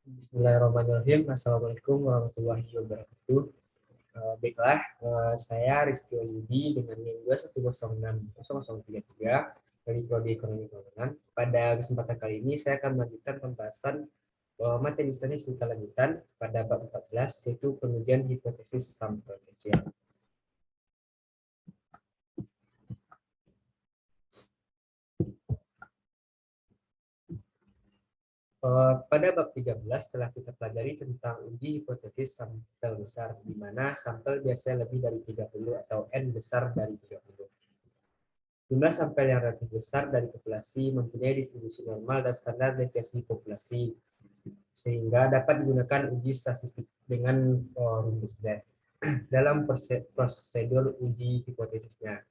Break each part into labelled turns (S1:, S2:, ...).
S1: Bismillahirrahmanirrahim. Assalamualaikum warahmatullahi wabarakatuh. Baiklah, saya Rizky Wahyudi dengan NIM 2106033 dari Prodi Ekonomi Keuangan. Pada kesempatan kali ini saya akan melanjutkan pembahasan materi statistika lanjutan pada bab 14, yaitu pengujian hipotesis sampel kecil. Pada bab 13 telah kita pelajari tentang uji hipotesis sampel besar, di mana sampel biasanya lebih dari 30 atau N besar dari 30. Jumlah sampel yang relatif besar dari populasi mempunyai distribusi normal dan standar deviasi populasi, sehingga dapat digunakan uji statistik dengan rumus Z dalam prosedur uji hipotesisnya.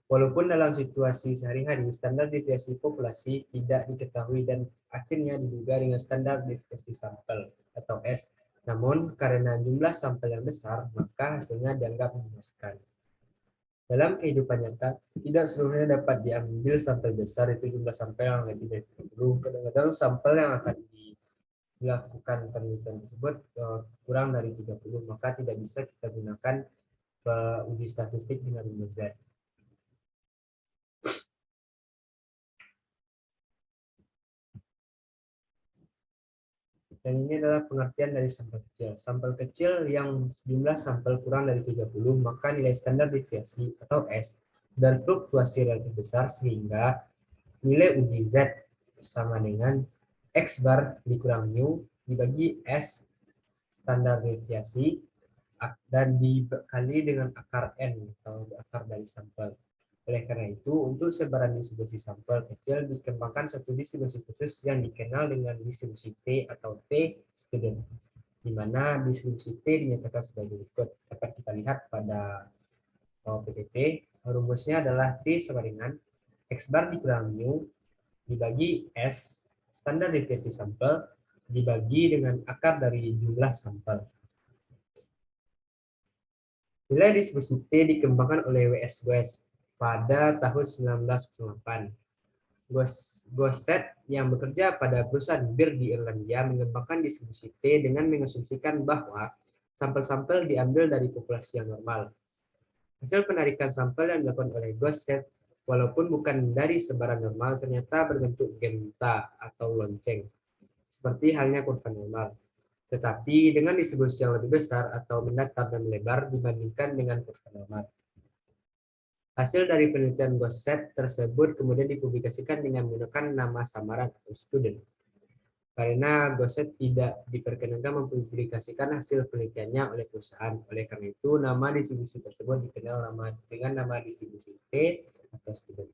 S1: Walaupun dalam situasi sehari-hari standar deviasi populasi tidak diketahui dan akhirnya diduga dengan standar deviasi sampel atau S. Namun karena jumlah sampel yang besar, maka hasilnya dianggap memuaskan. Dalam kehidupan nyata, tidak seluruhnya dapat diambil sampel besar, itu jumlah sampel yang lebih dari 30. Kadang-kadang sampel yang akan dilakukan penelitian tersebut kurang dari 30, maka tidak bisa kita gunakan uji statistik dengan rumus Z. Dan ini adalah pengertian dari sampel kecil. Sampel kecil yang jumlah sampel kurang dari 30, maka nilai standar deviasi atau S dan fluktuasi relatif besar, sehingga nilai uji Z sama dengan X bar dikurang mu dibagi S standar deviasi dan dikali dengan akar N atau akar dari sampel. Oleh karena itu, untuk sebaran distribusi sampel kecil dikembangkan suatu distribusi khusus yang dikenal dengan distribusi T atau T student, di mana distribusi T dinyatakan sebagai berikut. Dapat kita lihat pada PPT, rumusnya adalah T sama dengan X bar dikurang mu dibagi S standar deviasi sampel dibagi dengan akar dari jumlah sampel. Nilai distribusi T dikembangkan oleh W.S. Goetz pada tahun 1908. Gosset yang bekerja pada perusahaan bir di Irlandia mengembangkan distribusi T dengan mengasumsikan bahwa sampel-sampel diambil dari populasi yang normal. Hasil penarikan sampel yang dilakukan oleh Gosset, walaupun bukan dari sebaran normal, ternyata berbentuk genta atau lonceng, seperti halnya kurva normal, tetapi dengan distribusi yang lebih besar atau mendatar dan melebar dibandingkan dengan kurva normal. Hasil dari penelitian Gosset tersebut kemudian dipublikasikan dengan menggunakan nama samaran atau student. Karena Gosset tidak diperkenankan mempublikasikan hasil penelitiannya oleh perusahaan. Oleh karena itu, nama distribusi tersebut dikenal dengan nama distribusi T atau student.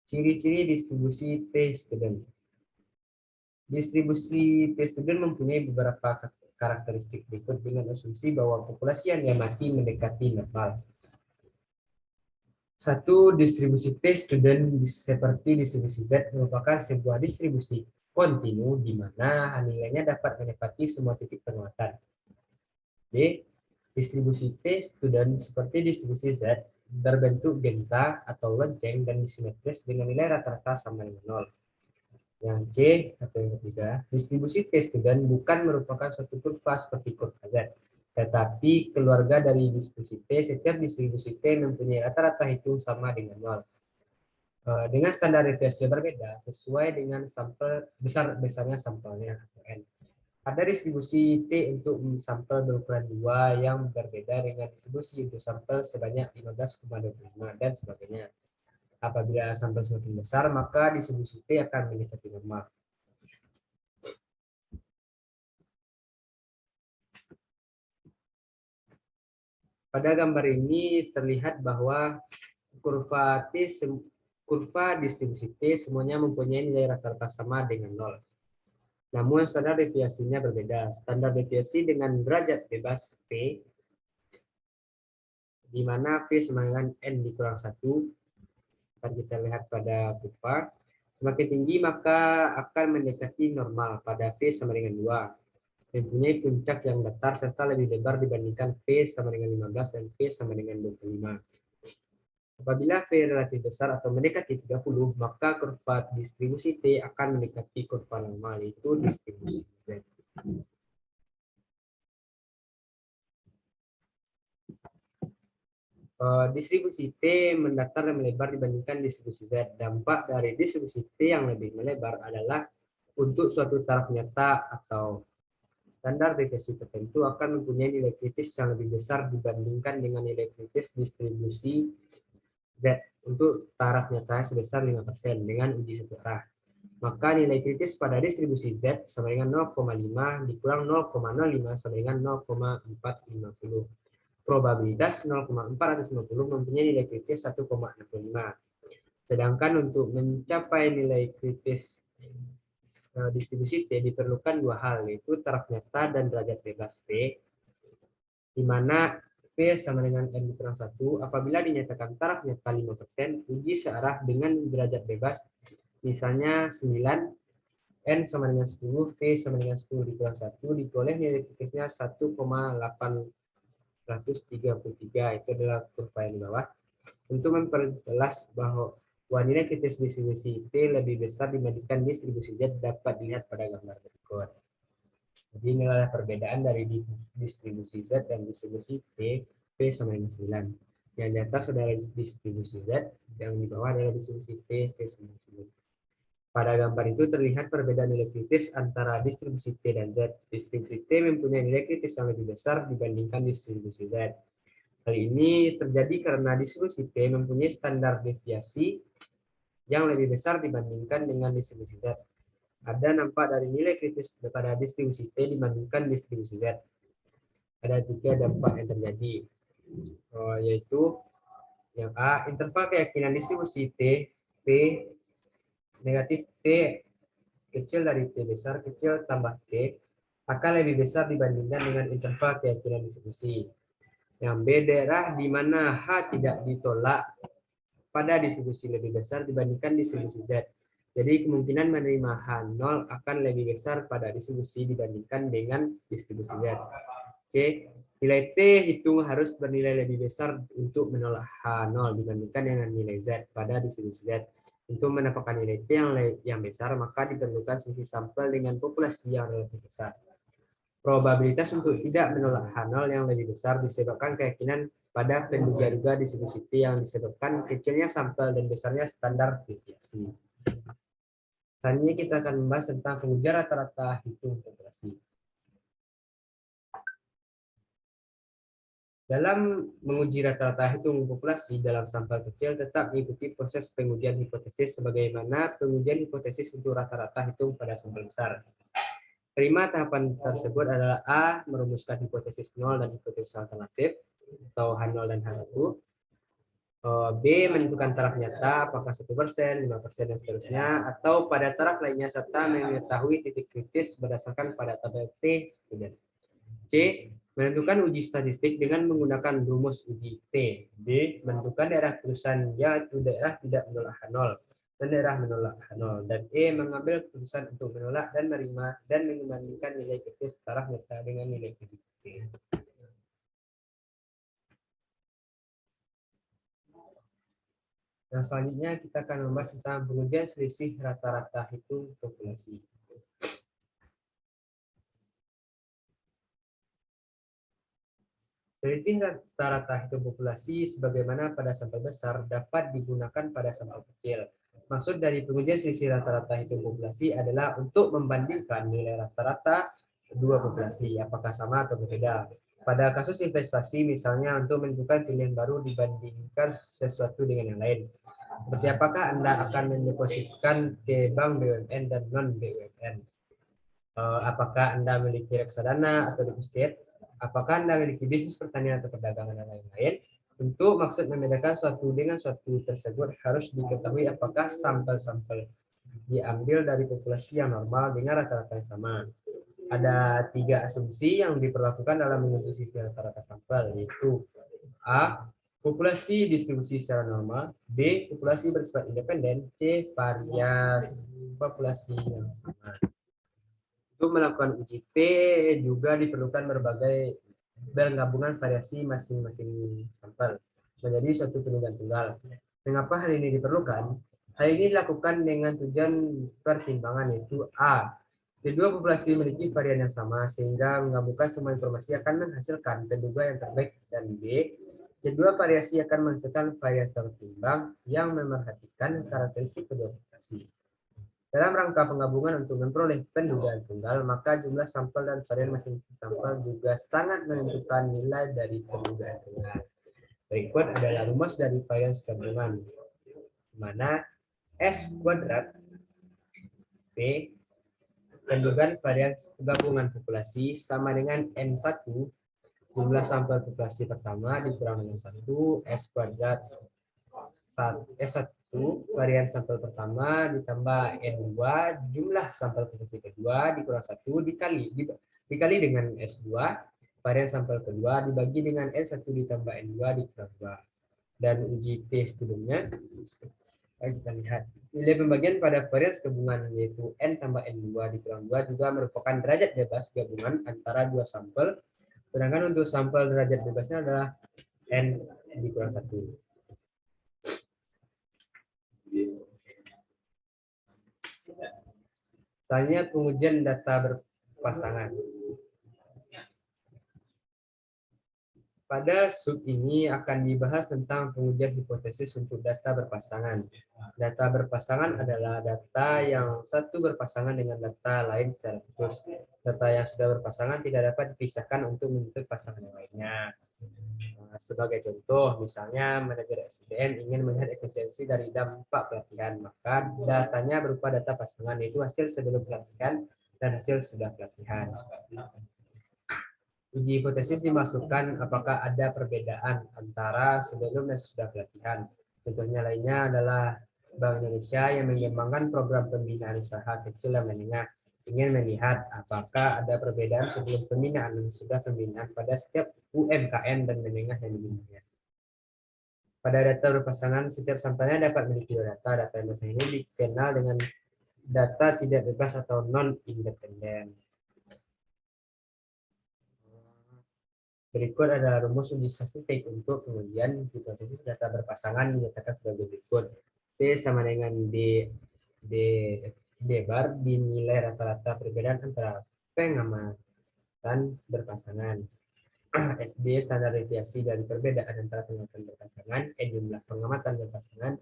S1: Ciri-ciri distribusi T student. Distribusi T student mempunyai beberapa karakteristik berikut dengan asumsi bahwa populasi yang diamati mendekati normal. Satu, distribusi T student seperti distribusi Z merupakan sebuah distribusi kontinu di mana nilainya dapat menepati semua titik penguatan. D, distribusi T student seperti distribusi Z berbentuk genta atau lonceng dan simetris dengan nilai rata-rata sama dengan 0. Yang C atau yang ketiga, distribusi T student bukan merupakan suatu kurva seperti kurva Z, tetapi keluarga dari distribusi T. Setiap distribusi T mempunyai rata-rata hitung sama dengan 0. Dengan standar deviasi berbeda sesuai dengan sampel besarnya sampelnya atau N. Ada distribusi T untuk sampel berukuran 2 yang berbeda dengan distribusi untuk sampel sebanyak 15,25 dan sebagainya. Apabila sampel semakin besar, maka distribusi T akan mendekati normal. Pada gambar ini terlihat bahwa kurva distribusi T semuanya mempunyai nilai rata-rata sama dengan 0. Namun standar deviasinya berbeda. Standar deviasi dengan derajat bebas P, di mana V sama dengan N dikurang 1, akan kita lihat pada kurva. Semakin tinggi maka akan mendekati normal pada V sama dengan 2. Mempunyai puncak yang datar serta lebih lebar dibandingkan V sama dengan 15 dan V sama dengan 25. Apabila V relatif besar atau mendekati 30, maka kurva distribusi T akan mendekati kurva normal, yaitu distribusi Z. Distribusi T mendatar dan melebar dibandingkan distribusi Z. Dampak dari distribusi T yang lebih melebar adalah untuk suatu taraf nyata atau standar deviasi tertentu akan mempunyai nilai kritis yang lebih besar dibandingkan dengan nilai kritis distribusi Z untuk taraf nyata sebesar 5% dengan uji satu arah. Maka nilai kritis pada distribusi Z sama dengan 0,5 dikurang 0,05 sama dengan 0,450. Probabilitas 0,450 mempunyai nilai kritis 1,65. Sedangkan untuk mencapai nilai kritis distribusi T diperlukan dua hal, yaitu taraf nyata dan derajat bebas V, di mana V sama dengan N dikurang 1. Apabila dinyatakan taraf nyata 5%, uji searah dengan derajat bebas, misalnya 9, N sama dengan 10, V sama dengan 10 dikurang 1, diperoleh nilai kritisnya 1,833. Itu adalah kurva yang di bawah. Untuk memperjelas bahwa nilai kritis distribusi T lebih besar dibandingkan distribusi Z dapat dilihat pada gambar berikut. Jadi inilah perbedaan dari distribusi Z dan distribusi T. P sama dengan 9. Yang di atas adalah distribusi Z, yang di bawah adalah distribusi T, P sama dengan 9. Pada gambar itu terlihat perbedaan nilai kritis antara distribusi T dan Z. Distribusi T mempunyai nilai kritis yang lebih besar dibandingkan distribusi Z. Hal ini terjadi karena distribusi T mempunyai standar deviasi yang lebih besar dibandingkan dengan distribusi Z. Ada nampak dari nilai kritis pada distribusi T dibandingkan distribusi Z. Ada 3 dampak yang terjadi, yaitu yang A, interval keyakinan distribusi T, P negatif T kecil dari T besar kecil tambah T akan lebih besar dibandingkan dengan interval keyakinan distribusi. Yang B, daerah di mana H tidak ditolak pada distribusi lebih besar dibandingkan distribusi Z. Jadi kemungkinan menerima H0 akan lebih besar pada distribusi dibandingkan dengan distribusi Z. C, nilai T hitung harus bernilai lebih besar untuk menolak H0 dibandingkan dengan nilai Z pada distribusi Z. Untuk mendapatkan nilai T yang besar, maka diperlukan sisi sampel dengan populasi yang relatif besar. Probabilitas untuk tidak menolak H0 yang lebih besar disebabkan keyakinan pada penduga-duga distribusi T yang disebabkan kecilnya sampel dan besarnya standar deviasi. Selanjutnya kita akan membahas tentang pengujian rata-rata hitung populasi. Dalam menguji rata-rata hitung populasi dalam sampel kecil tetap mengikuti proses pengujian hipotesis sebagaimana pengujian hipotesis untuk rata-rata hitung pada sampel besar. Kelima tahapan tersebut adalah A, merumuskan hipotesis 0 dan hipotesis alternatif atau H0 dan H1. B, menentukan taraf nyata apakah 1%, 5% dan seterusnya, atau pada taraf lainnya serta mengetahui titik kritis berdasarkan pada tabel T student. C, menentukan uji statistik dengan menggunakan rumus uji T. D, menentukan daerah keputusan yaitu daerah tidak menolak H0 dan daerah menolak H0. Dan E, mengambil keputusan untuk menolak dan menerima dan membandingkan nilai kritis taraf nyata dengan nilai kritis T. Nah, selanjutnya kita akan membahas tentang pengujian selisih rata-rata hitung populasi. Selisih rata-rata hitung populasi sebagaimana pada sampel besar dapat digunakan pada sampel kecil. Maksud dari pengujian selisih rata-rata hitung populasi adalah untuk membandingkan nilai rata-rata dua populasi, apakah sama atau berbeda. Pada kasus investasi misalnya untuk menentukan pilihan baru dibandingkan sesuatu dengan yang lain. Seperti apakah Anda akan mendepositkan ke bank BUMN dan non-BUMN? Apakah Anda memiliki reksadana atau deposit? Apakah Anda memiliki bisnis pertanian atau perdagangan dan lain-lain? Untuk maksud membedakan suatu dengan suatu tersebut harus diketahui apakah sampel-sampel diambil dari populasi yang normal dengan rata-rata yang sama. Ada 3 asumsi yang diperlakukan dalam menentukan rata-rata sampel, yaitu A, populasi distribusi secara normal, B, populasi bersifat independen, C, variasi populasi yang sama. Untuk melakukan uji T juga diperlukan berbagai gabungan variasi masing-masing sampel. menjadi suatu penunggaan tunggal. Mengapa hal ini diperlukan? Hal ini dilakukan dengan tujuan pertimbangan, yaitu A. Kedua populasi memiliki varian yang sama sehingga menggabungkan semua informasi akan menghasilkan penduga yang terbaik, dan B. Kedua variasi akan menghasilkan variasi tertimbang yang memerhatikan karakteristik kedua populasi. Dalam rangka penggabungan untuk memperoleh pendugaan tunggal, maka jumlah sampel dan varian masing-masing sampel juga sangat menentukan nilai dari pendugaan tunggal. Berikut adalah rumus dari varians gabungan, di mana S kuadrat P pendugaan varians gabungan populasi sama dengan N1 jumlah sampel populasi pertama dikurang dengan 1 S kuadrat S1 varian sampel pertama ditambah N2 jumlah sampel populasi kedua dikurang 1 dikali dengan S2 varian sampel kedua dibagi dengan N1 ditambah N2 dikurang 2. Dan uji T sebelumnya kita lihat nilai pembagian pada varians gabungan yaitu N tambah N2 dikurang 2 juga merupakan derajat bebas gabungan antara dua sampel, sedangkan untuk sampel derajat bebasnya adalah N dikurang 1. Selanjutnya pengujian data berpasangan. Pada sub ini akan dibahas tentang pengujian hipotesis untuk data berpasangan. Data berpasangan adalah data yang satu berpasangan dengan data lain secara khusus. Data yang sudah berpasangan tidak dapat dipisahkan untuk membentuk pasangan yang lainnya. Sebagai contoh, misalnya manajer SDM ingin melihat efisiensi dari dampak pelatihan, maka datanya berupa data pasangan, yaitu hasil sebelum pelatihan dan hasil sudah pelatihan. Uji hipotesis dimasukkan apakah ada perbedaan antara sebelum dan sesudah pelatihan. Contohnya lainnya adalah Bank Indonesia yang mengembangkan program pembinaan usaha kecil dan menengah ingin melihat apakah ada perbedaan sebelum pembinaan dan sudah pembinaan pada setiap UMKM dan menengah yang dibinanya. Pada data berpasangan, setiap sampelnya dapat memiliki data. Data yang ini dikenal dengan data tidak bebas atau non-independen. Berikut adalah rumus uji statistik untuk pengujian hipotesis data berpasangan dinyatakan sebagai berikut. T sama dengan D bar dinilai rata-rata perbedaan antara pengamatan berpasangan. SD standar deviasi dari perbedaan antara pengamatan berpasangan, jumlah pengamatan berpasangan,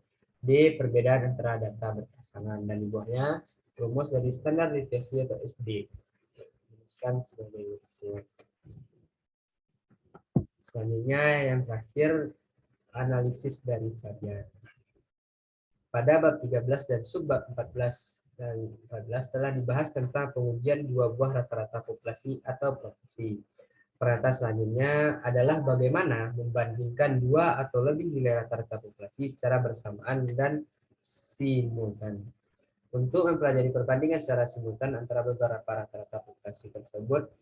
S1: D perbedaan antara data berpasangan, dan di bawahnya rumus dari standar deviasi atau SD. Rumuskan sebagai berikut. Selanjutnya yang terakhir analisis dari varian. Pada bab 13 dan subbab 14 dan 14 telah dibahas tentang pengujian dua buah rata-rata populasi atau proporsi. Perhatian selanjutnya adalah bagaimana membandingkan dua atau lebih nilai rata-rata populasi secara bersamaan dan simultan. Untuk mempelajari perbandingan secara simultan antara beberapa rata-rata populasi tersebut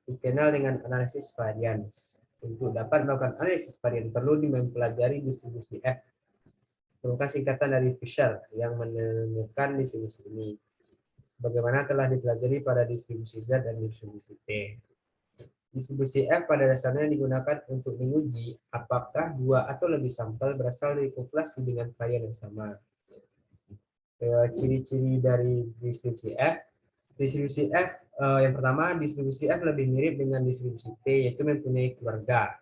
S1: dikenal dengan analisis varians. Untuk dapat melakukan analisis varian perlu mempelajari distribusi F, merupakan singkatan dari Fisher yang menemukan distribusi ini. Bagaimana telah dipelajari pada distribusi Z dan distribusi T. Distribusi F pada dasarnya digunakan untuk menguji apakah dua atau lebih sampel berasal dari populasi dengan varian yang sama. Ciri-ciri dari distribusi F. Distribusi F yang pertama, distribusi F lebih mirip dengan distribusi T, yaitu mempunyai keluarga.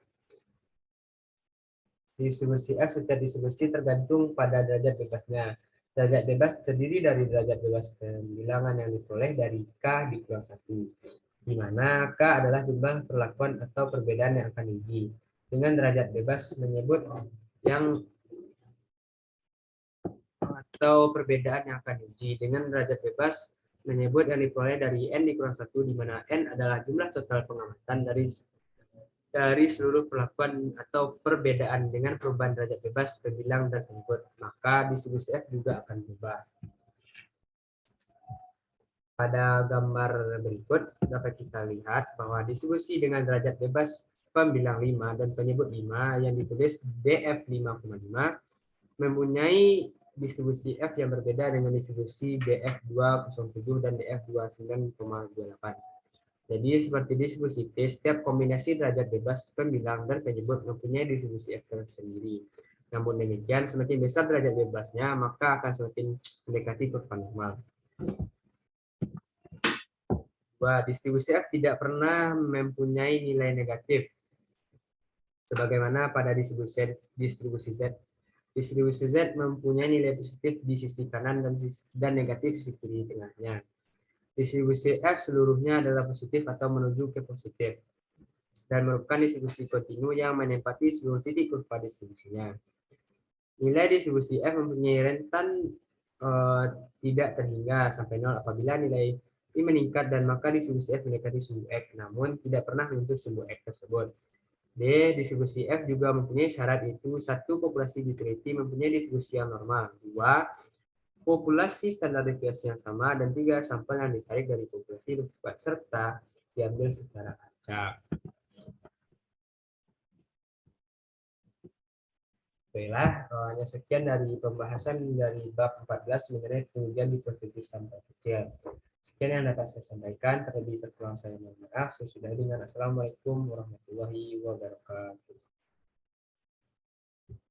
S1: Distribusi F setiap distribusi tergantung pada derajat bebasnya. Derajat bebas terdiri dari derajat bebas bilangan yang diperoleh dari K dikurang 1, di mana K adalah jumlah perlakuan atau perbedaan yang akan diuji. Dengan derajat bebas menyebut yang atau perbedaan yang akan diuji. Dengan derajat bebas menyebut yang diperoleh dari N dikurang 1, di mana N adalah jumlah total pengamatan dari seluruh perlakuan atau perbedaan. Dengan perubahan derajat bebas berbilang dan penyebut, maka distribusi F juga akan berubah. Pada gambar berikut dapat kita lihat bahwa distribusi dengan derajat bebas pembilang 5 dan penyebut 5 yang ditulis DF 5,5 mempunyai distribusi F yang berbeda dengan distribusi DF 207 dan DF 29,28. Jadi seperti distribusi T, setiap kombinasi derajat bebas pembilang dan penyebut mempunyai distribusi F tersendiri. Namun demikian, semakin besar derajat bebasnya, maka akan semakin mendekati kurva normal. Distribusi F tidak pernah mempunyai nilai negatif, sebagaimana pada distribusi Z. Distribusi Z mempunyai nilai positif di sisi kanan dan negatif di sisi kiri tengahnya. Distribusi F seluruhnya adalah positif atau menuju ke positif, dan merupakan distribusi kontinu yang menempati seluruh titik kurva distribusinya. Nilai distribusi F mempunyai rentan tidak terhingga sampai 0 apabila nilai I meningkat, dan maka distribusi F mendekati sumbu X, namun tidak pernah menyentuh sumbu X tersebut. D. Distribusi F juga mempunyai syarat, yaitu 1. Populasi utility mempunyai distribusi yang normal. 2. Populasi standar deviasi yang sama, dan 3. Sampel yang ditarik dari populasi bersifat serta diambil secara acak. Baiklah, hanya sekian dari pembahasan dari bab 14 mengenai pengujian hipotesis sampel kecil. Sekian yang dapat saya sampaikan, terlebih terkurang saya mohon maaf. Sesudah dengan Assalamualaikum warahmatullahi wabarakatuh.